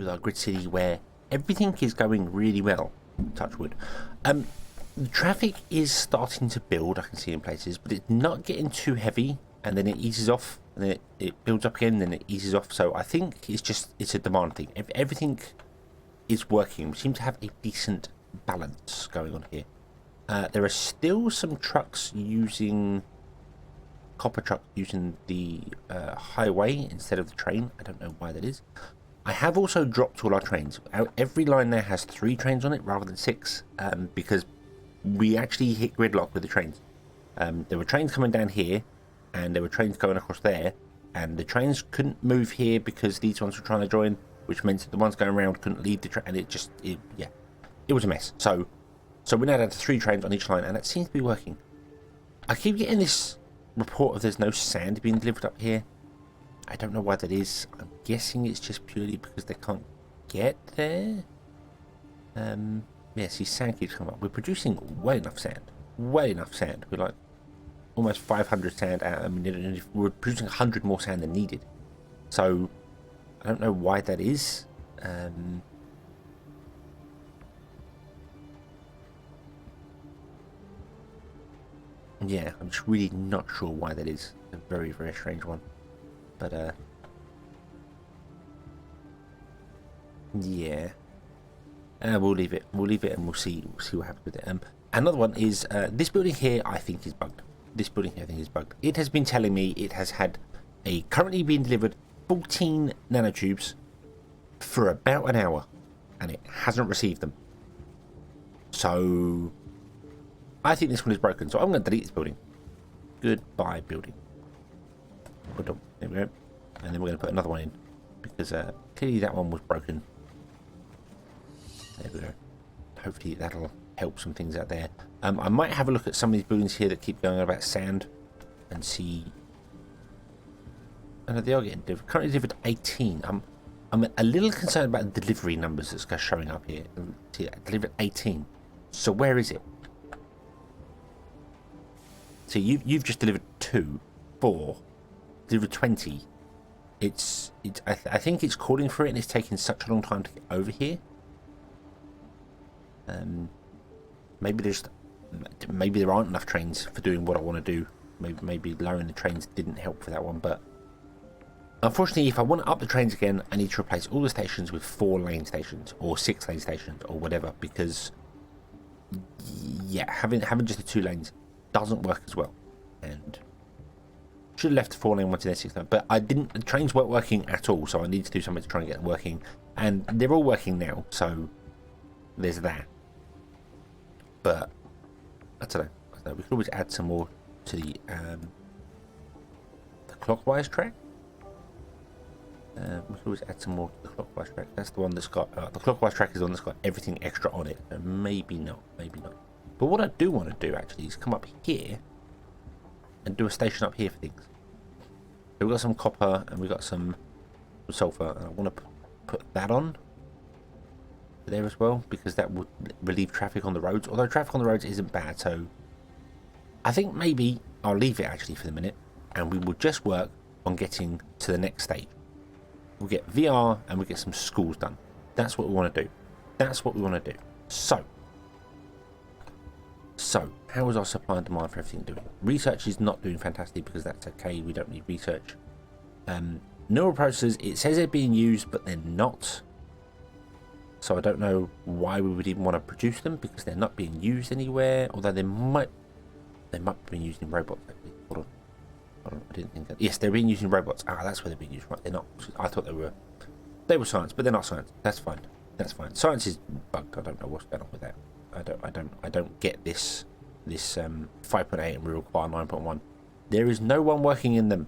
our grid city where everything is going really well. Touch wood. The traffic is starting to build, I can see in places, but it's not getting too heavy, and then it eases off, and then it builds up again, and then it eases off. So I think it's a demand thing. If everything is working, we seem to have a decent balance going on here. There are still some trucks using copper truck using the highway instead of the train. I don't know why that is. I have also dropped all our trains. Every line there has 3 trains on it rather than 6, because we actually hit gridlock with the trains. There were trains coming down here, and there were trains going across there, and the trains couldn't move here because these ones were trying to join, which meant that the ones going around couldn't leave the train, and it was a mess. So we now had 3 trains on each line, and that seems to be working. I keep getting this report of there's no sand being delivered up here. I don't know why that is. I'm guessing it's just purely because they can't get there. Yeah, see, sand keeps coming up. We're producing well enough sand. Well enough sand. We're like almost 500 sand out. I mean, we're producing 100 more sand than needed. So I don't know why that is. Yeah, I'm just really not sure why that is. A very, very strange one. But yeah, we'll leave it. We'll leave it, and we'll see what happens with it. Another one is this building here. I think is bugged. This building here, I think, is bugged. It has been telling me it has had currently being delivered 14 nanotubes for about an hour, and it hasn't received them. So I think this one is broken. So I'm going to delete this building. Goodbye, building. There we go. And then we're going to put another one in, because clearly that one was broken. There we go. Hopefully that'll help some things out there. I might have a look at some of these buildings here that keep going on about sand and see. I know they are getting delivered. Currently delivered 18. I'm a little concerned about the delivery numbers that's showing up here. See, delivered 18. So where is it? So you've just delivered 2, 4. Delivered 20. I think it's calling for it, and it's taking such a long time to get over here. Maybe there aren't enough trains for doing what I want to do. Maybe lowering the trains didn't help for that one. But unfortunately, if I want to up the trains again, I need to replace all the stations with 4-lane stations or 6-lane stations or whatever, because yeah, having just the 2 lanes doesn't work as well. And should have left the 4-lane ones in there 6-lane, but I didn't. The trains weren't working at all, so I need to do something to try and get them working, and they're all working now. So there's that. But I don't know. We could always add some more to the clockwise track. We could always add some more to the clockwise track. That's the one that's got the clockwise track is the one that's got everything extra on it. So maybe not. But what I do want to do actually is come up here and do a station up here for things. So we've got some copper and we've got some sulfur, and I want to put that on there as well, because that would relieve traffic on the roads, although traffic on the roads isn't bad. So I think maybe I'll leave it actually for the minute, and we will just work on getting to the next stage. We'll get VR and we'll get some schools done. That's what we want to do. So how is our supply and demand for everything doing? Research is not doing fantastic, because that's okay. We don't need research. Neural processors, it says they're being used, but they're not. So I don't know why we would even want to produce them, because they're not being used anywhere. Although they might be being used in robots. Actually, hold on. I didn't think that. Yes, they're being used in robots. That's where they're being used. Right, they're not. I thought they were science, but they're not science. That's fine. Science is bugged. I don't know what's going on with that. I don't get this 5.8 and we require 9.1. There is no one working in them.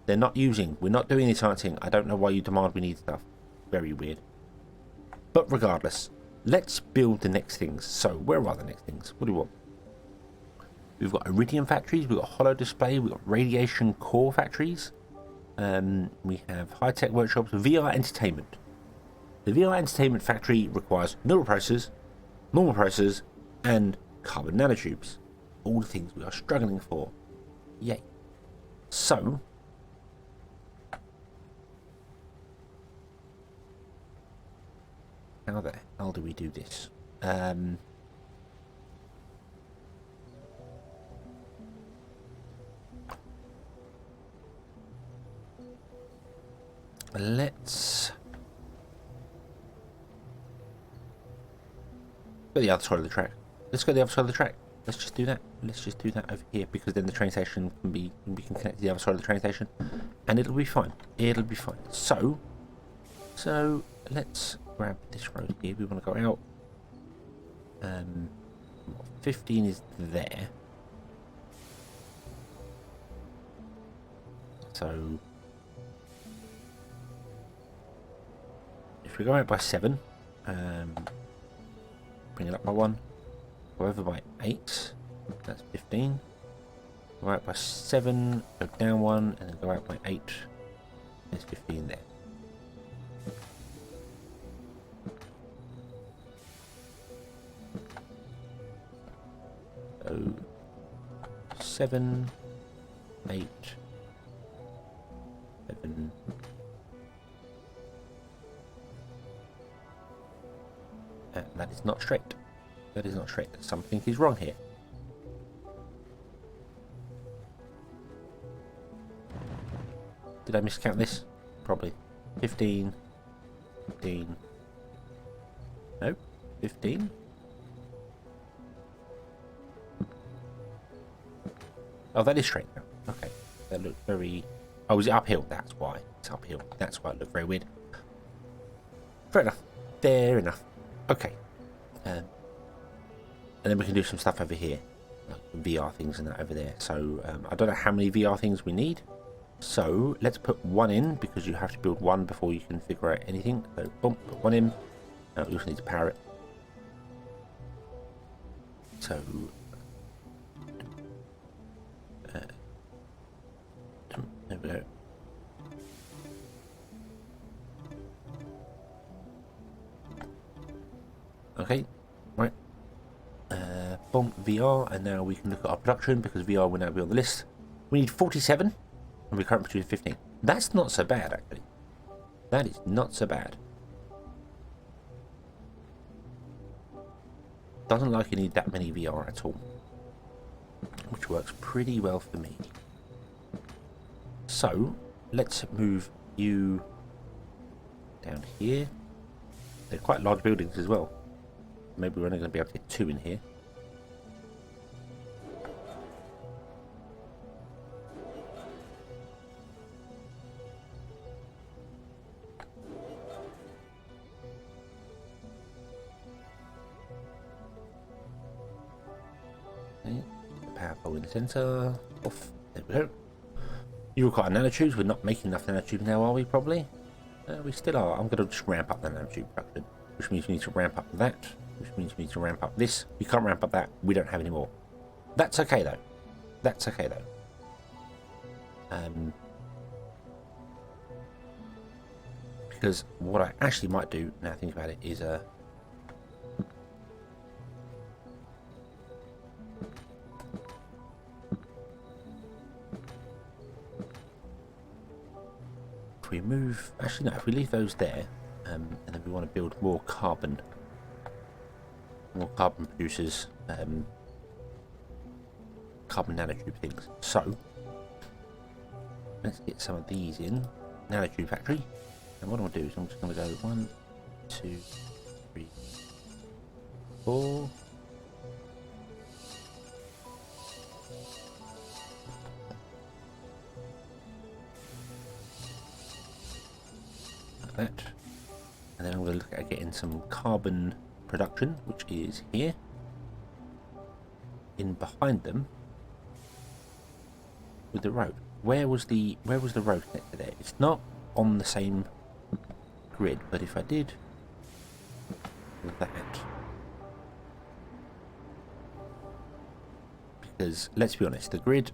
They're not using. We're not doing any sciencing. I don't know why you demand we need stuff. Very weird. But regardless, let's build the next things. So where are the next things? What do we want? We've got iridium factories. We've got holo display. We've got radiation core factories. We have high-tech workshops. VR entertainment. The VR entertainment factory requires neural processors, normal processors, and carbon nanotubes. All the things we are struggling for. Yay. So How the hell do we do this? Let's go the other side of the track. Let's go the other side of the track. Let's just do that. Let's just do that over here, because then the train station can be, we can connect to the other side of the train station, and it'll be fine. It'll be fine. So let's grab this road here. We want to go out. 15 is there. So if we go out by 7, bring it up by 1, go over by 8, that's 15. Go out by 7, go down 1, and then go out by 8. There's 15 there. So 7, 8, 7. That is not straight. That is not straight. Something is wrong here. Did I miscount this? Probably. 15. 15. No. 15. Oh, that is straight now. Okay. That looked very... Oh, is it uphill? That's why. It's uphill. That's why it looked very weird. Fair enough. Fair enough. Okay. And then we can do some stuff over here. Like VR things and that over there. So, I don't know how many VR things we need. So, let's put 1 in, because you have to build 1 before you can figure out anything. So, boom, put 1 in. We also need to power it. So... there we go. Okay, right. Boom, VR, and now we can look at our production, because VR will now be on the list. We need 47, and we're currently producing 15. That's not so bad, actually. That is not so bad. Doesn't like you need that many VR at all, which works pretty well for me. So, let's move you down here. They're quite large buildings as well. Maybe we're only going to be able to get 2 in here. Okay. Power pole in the centre. Off. There we go. You require nanotubes. We're not making enough nanotubes now, are we? Probably. We still are. I'm going to just ramp up the nanotube production, which means we need to ramp up that, which means we need to ramp up this. We can't ramp up that. We don't have any more. That's okay though. That's okay though. Because what I actually might do, now I think about it, is we move, actually no, if we leave those there, and then we want to build more carbon producers, carbon nanotube things. So let's get some of these in nanotube factory, and what I'm going to do is I'm just going to go 1, 2, 3, 4. That, and then I'm going to look at getting some carbon production, which is here, in behind them, with the road. Where was the road connected there? It's not on the same grid, but if I did that, because let's be honest, the grid,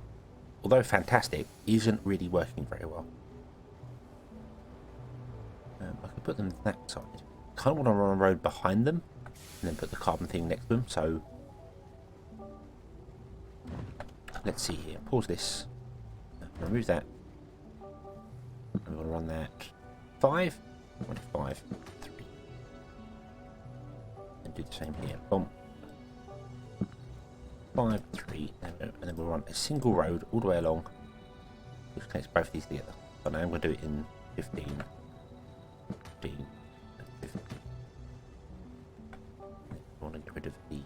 although fantastic, isn't really working very well. I could put them that side. Kind of want to run a road behind them, and then put the carbon thing next to them. So let's see here. Pause this. Remove that. And we want to run that 5, 25, 3. do the same here. Boom. 5, 3, and then we'll run a single road all the way along, which connects both of these together. But now I'm going to do it in 15, 15, and 15. I want to get rid of the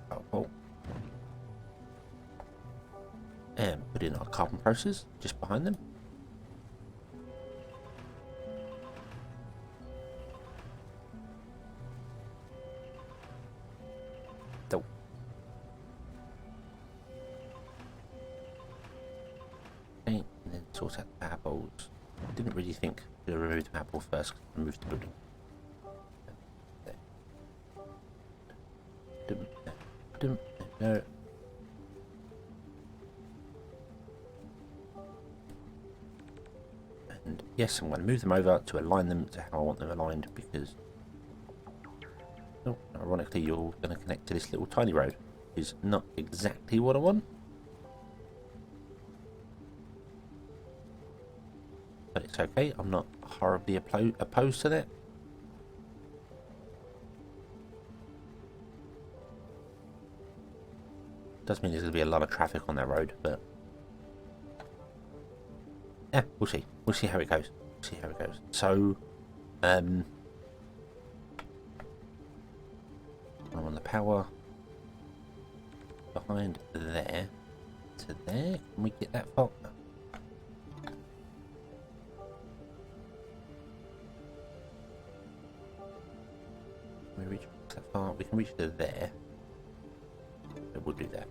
power pole. And put in our carbon process just behind them. Okay, and then sort out the power poles. Didn't really think to remove the power pole first, remove the building. No. And yes, I'm going to move them over to align them to how I want them aligned, because ironically you're going to connect to this little tiny road, which is not exactly what I want. But it's okay, I'm not horribly opposed to that. Does mean there's going to be a lot of traffic on that road, but yeah, we'll see. We'll see how it goes. See how it goes. So, I'm on the power behind there to there. Can we get that far? Can we reach that far? We can reach to there. So we'll do that.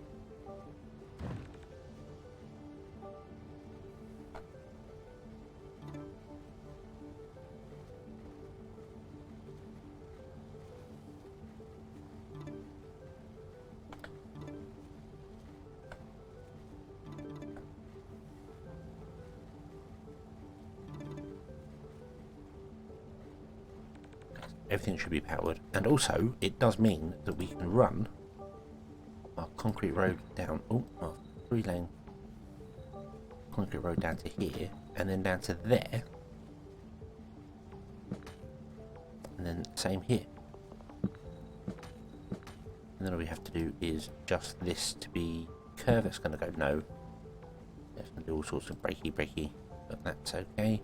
Everything should be powered, and also it does mean that we can run our concrete road down, our 3-lane concrete road down to here, and then down to there, and then same here. And then all we have to do is adjust this to be curve. That's going to go no. That's going to do all sorts of breaky, but that's okay.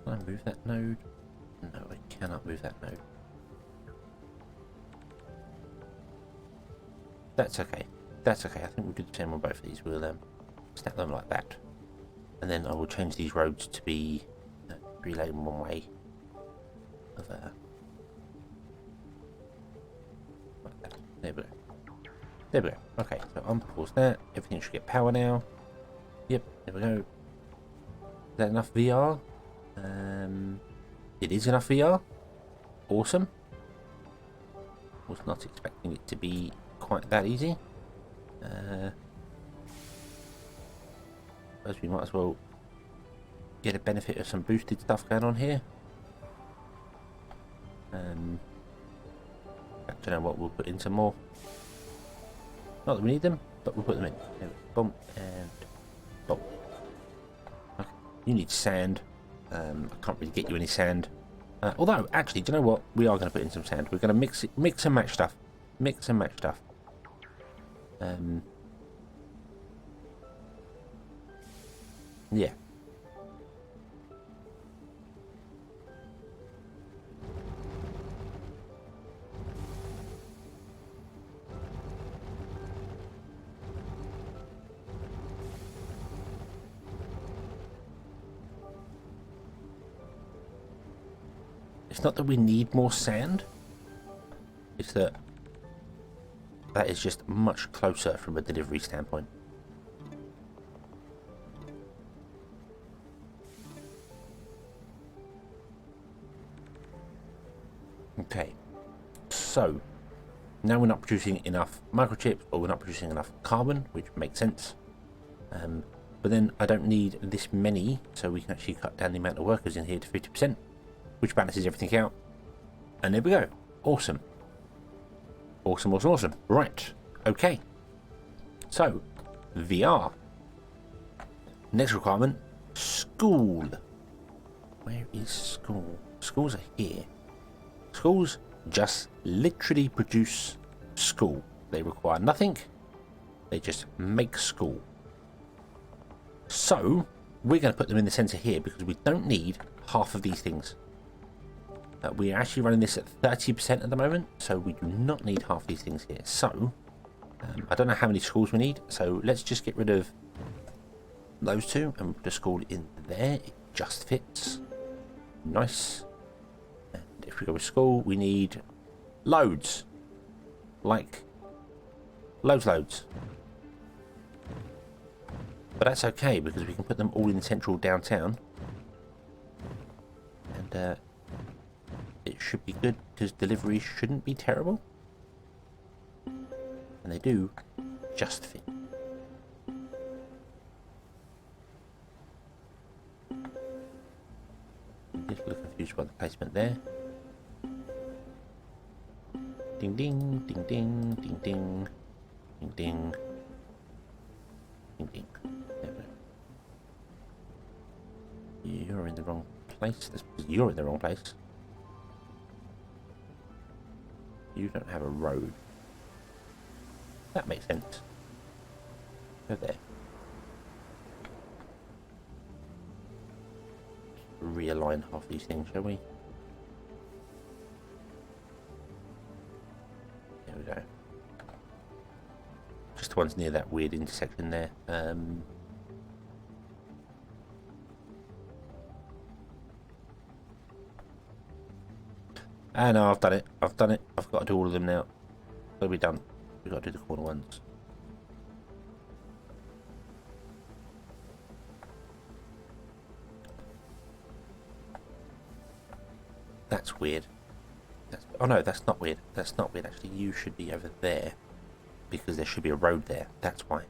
Can I move that node? No, I cannot move that node. That's okay. That's okay. I think we'll do the same on both of these. We'll snap them like that. And then I will change these roads to be 3-lane one-way. Of like that. There we go. There we go. Okay, so unpause that. Everything should get power now. Yep, there we go. Is that enough VR? It is enough VR. Awesome. Was not expecting it to be quite that easy. Suppose we might as well get a benefit of some boosted stuff going on here. I don't know what, we'll put in some more. Not that we need them, but we'll put them in. There we go. Boom and boom. Okay. You need sand. I can't really get you any sand. Although, actually, do you know what? We are going to put in some sand. We're going to mix and match stuff. Mix and match stuff. Yeah. It's not that we need more sand. It's that is just much closer from a delivery standpoint. Okay, so now we're not producing enough microchips, or we're not producing enough carbon, which makes sense. But then I don't need this many, so we can actually cut down the amount of workers in here to 50%, which balances everything out. And there we go. Awesome. Awesome, awesome, awesome. Right. Okay. So, VR. Next requirement, school. Where is school? Schools are here. Schools just literally produce school. They require nothing. They just make school. So, we're going to put them in the center here because we don't need half of these things. We're actually running this at 30% at the moment, so we do not need half these things here. So, I don't know how many schools we need, so let's just get rid of those two and put a school in there. It just fits. Nice. And if we go with school, we need loads. Like, loads. But that's okay because we can put them all in central downtown. And it should be good because deliveries shouldn't be terrible. And they do just fit. Just a little confused by the placement there. Ding ding, ding ding, ding ding, ding ding, ding ding. There we go. You're in the wrong place. That's because you're in the wrong place. You don't have a road. That makes sense. Go there. Realign half these things, shall we? There we go. Just the ones near that weird intersection there. No, I've done it. I've got to do all of them now. Got to be done. We've got to do the corner ones. That's weird. Oh no, that's not weird. That's not weird. Actually, you should be over there because there should be a road there. That's why.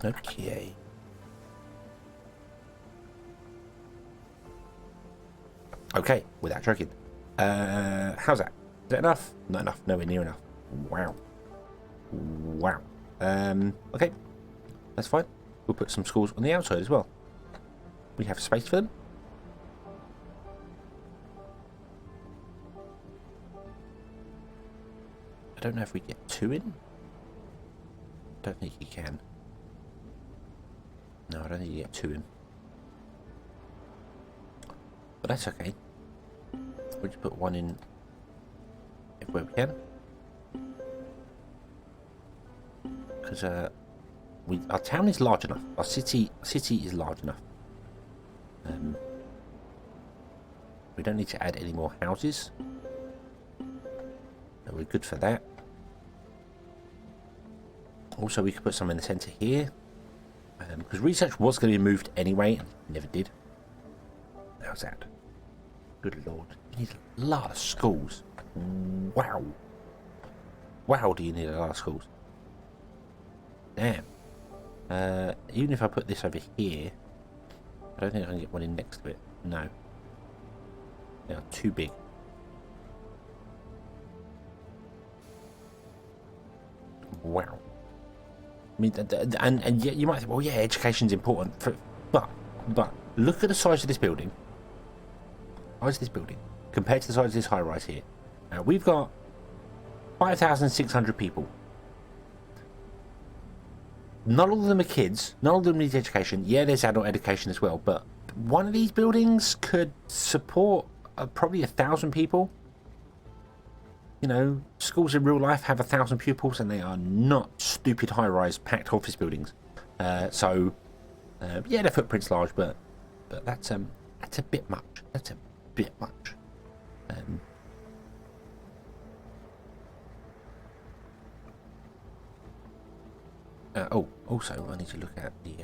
Okay. Okay, without joking. How's that? Is that enough? Not enough. Nowhere near enough. Wow. Wow. Okay. That's fine. We'll put some schools on the outside as well. We have space for them. I don't know if we get two in. Don't think you can. No, I don't think you get two in. But that's okay. We'll just put one in everywhere we can. Because our town is large enough. Our city is large enough. We don't need to add any more houses. So we're good for that. Also, we could put some in the centre here. Because research was going to be moved anyway, and never did. How's that? Good lord. You need a lot of schools. Wow. Wow, do you need a lot of schools? Damn. Even if I put this over here, I don't think I can get one in next to it. No. They are too big. Wow. I mean, and yet you might think, well, yeah, education's important, but look at the size of this building. Size of this building compared to the size of this high-rise here. Now we've got 5,600 people. Not all of them are kids. Not all of them need education. Yeah, there's adult education as well, but one of these buildings could support probably 1,000 people. You know, schools in real life have 1,000 pupils, and they are not stupid high-rise packed office buildings. Yeah, their footprint's large, but that's a bit much. That's a bit much. Also, I need to look at the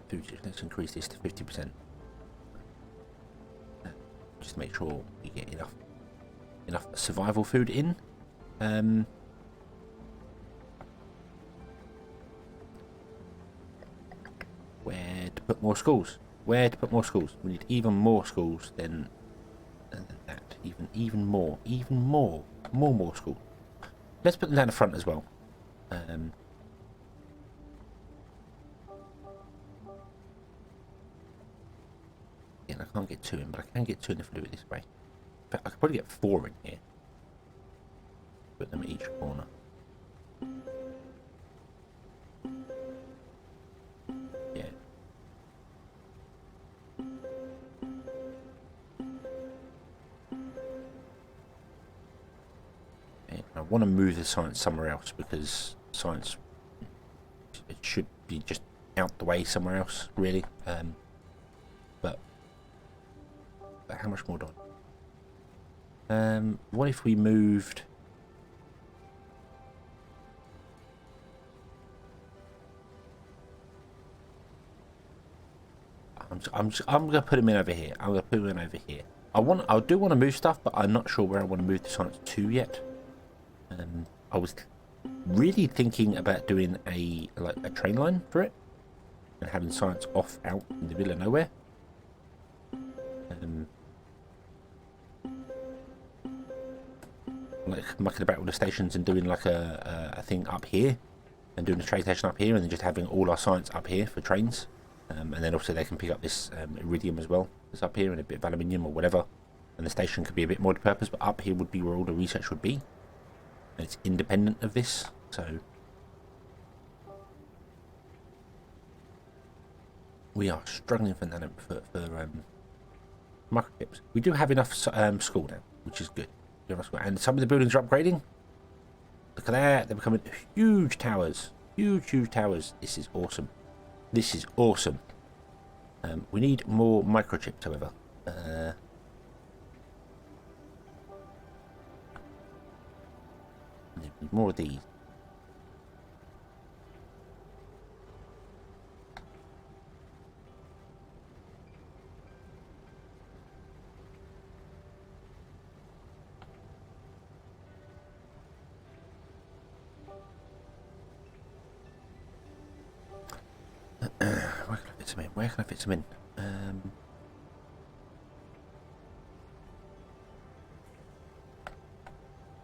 food. Let's increase this to 50%. Just to make sure we get enough survival food in. put more schools. Where to put more schools? We need even more schools than that. Even more schools. Let's put them down the front as well. Yeah, I can't get 2 in, but I can get 2 in if I do it this way. In fact, I could probably get 4 in here. Put them at each corner. Yeah. And I want to move the science somewhere else because science, it should be just out the way somewhere else, really. But how much more do I? What if we moved? I'm gonna put him in over here. I'm gonna put him in over here. I do want to move stuff, but I'm not sure where I want to move the science to yet. I was really thinking about doing a train line for it and having science off out in the middle of nowhere. Like mucking about with the stations and doing like a thing up here and doing a train station up here and then just having all our science up here for trains. And then also they can pick up this iridium as well that's up here and a bit of aluminium or whatever, and the station could be a bit more to purpose, but up here would be where all the research would be, and it's independent of this. So we are struggling for microchips. We do have enough school now, which is good. And some of the buildings are upgrading. Look at that, they're becoming huge towers. Huge towers. This is awesome. This is awesome. We need more microchips, however. Need more of these. Where can I fit some in?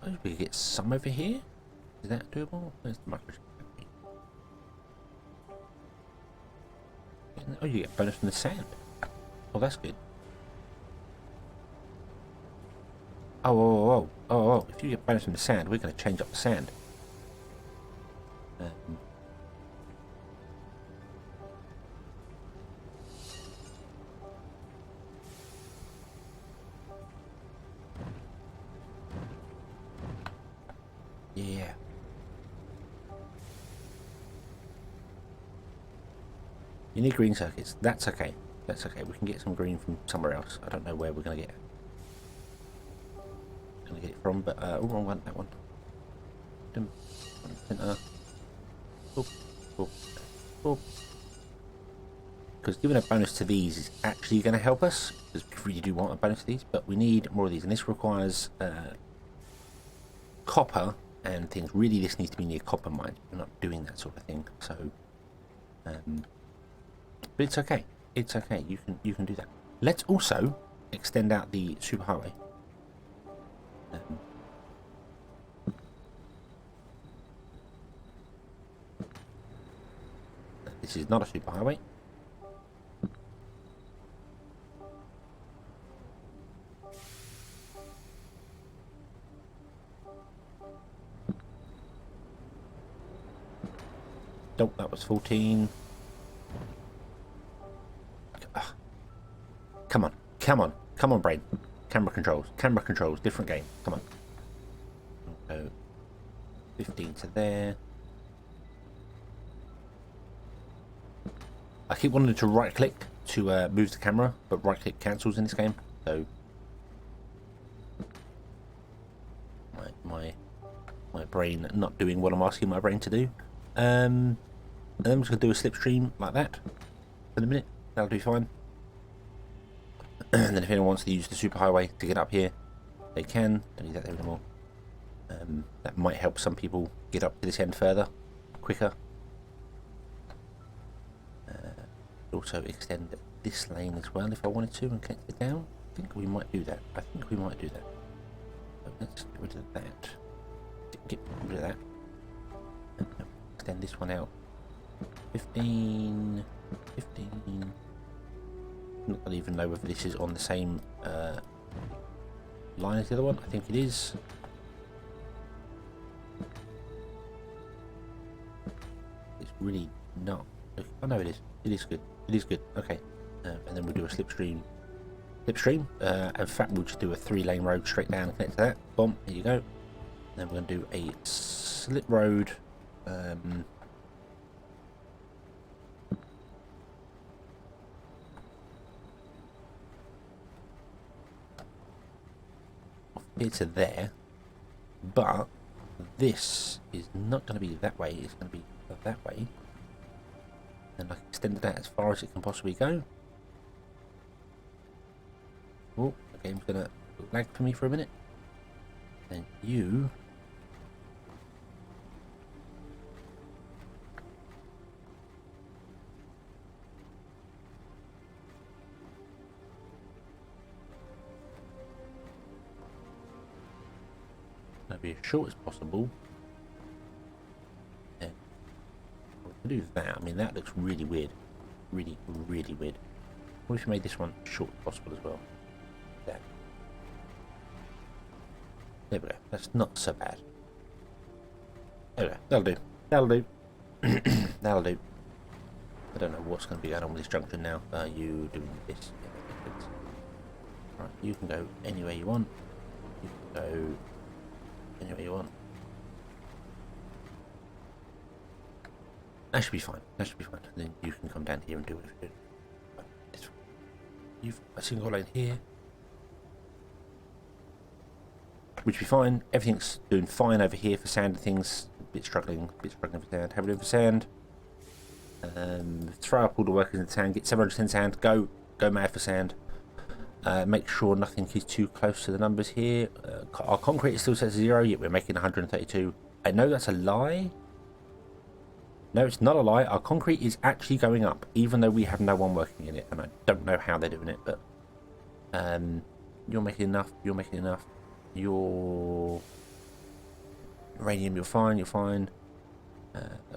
Oh, we could get some over here. Is that doable? Where's the microchip? Oh, you get a bonus from the sand. Oh, that's good. Oh. If you get a bonus from the sand, we're going to change up the sand. Yeah. You need green circuits. That's okay. That's okay. We can get some green from somewhere else. I don't know where we're going to get it. Going to get it from, but oh, wrong one. That one. Because giving a bonus to these is actually going to help us, because we really do want a bonus to these, but we need more of these, and this requires copper and things. Really, this needs to be near copper mine. We're not doing that sort of thing, so but it's okay. It's okay. You can do that. Let's also extend out the superhighway. This is not a superhighway. Nope, that was 14. Come on, brain. Camera controls, different game. Come on. So 15 to there. I keep wanting to right click to move the camera, but right click cancels in this game. So my brain not doing what I'm asking my brain to do. And then I'm just going to do a slipstream like that for the minute. That'll be fine. And then if anyone wants to use the superhighway to get up here, they can. Don't need that there anymore. That might help some people get up to this end further, quicker. Also extend this lane as well if I wanted to and connect it down. I think we might do that. So let's get rid of that. Get rid of that. Extend this one out. 15. I don't even know whether this is on the same line as the other one. I think it is. It's really not. Oh no, it is. It is good. It is good. Okay. And then we'll do a slipstream. In fact, we'll just do a 3-lane road straight down and connect to that. Boom. Here you go. And then we're going to do a slip road. Here to there, but this is not going to be that way, it's going to be that way, and I extended that as far as it can possibly go. Oh, the game's going to lag for me for a minute. Then you be as short as possible. Yeah. We'll do that. I mean, that looks really weird. Really weird. What if you made this one as short as possible as well? There we go. That's not so bad. There we go. That'll do. That'll do. I don't know what's going to be going on with this junction now. You doing this? Yeah, right. You can go anywhere you want. You can go anywhere you want. That should be fine. Then you can come down here and do whatever you do. You've got a single lane here, which will be fine. Everything's doing fine over here for sand and things. A bit struggling for sand. How we doing for sand? Throw up all the workers in the sand. Get 710 sand. Go mad for sand. Make sure nothing is too close to the numbers here. Our concrete is still set to 0, yet we're making 132. I know that's a lie. No, it's not a lie. Our concrete is actually going up, even though we have no one working in it, and I don't know how they're doing it, but you're making enough. Your uranium, you're fine.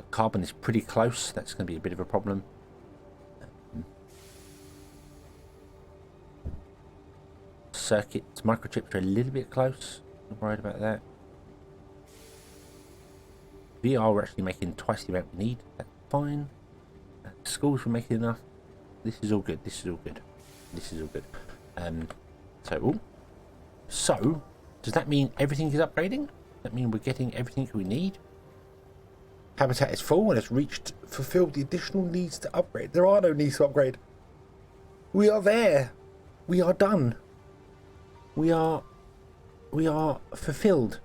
Carbon is pretty close. That's going to be a bit of a problem. Circuits, microchips are a little bit close. I'm worried about that. VR, we're actually making twice the amount we need. That's fine. Schools, we're making enough. This is all good. So, does that mean everything is upgrading? Does that mean we're getting everything we need? Habitat is full and it's fulfilled the additional needs to upgrade. There are no needs to upgrade. We are there. We are done. We are fulfilled.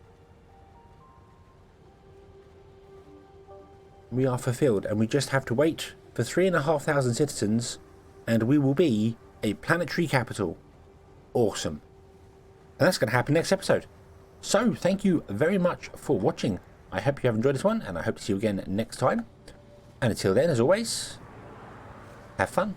We are fulfilled, and we just have to wait for 3,500 citizens, and we will be a planetary capital. Awesome. And that's going to happen next episode. So, thank you very much for watching. I hope you have enjoyed this one, and I hope to see you again next time. And until then, as always, have fun.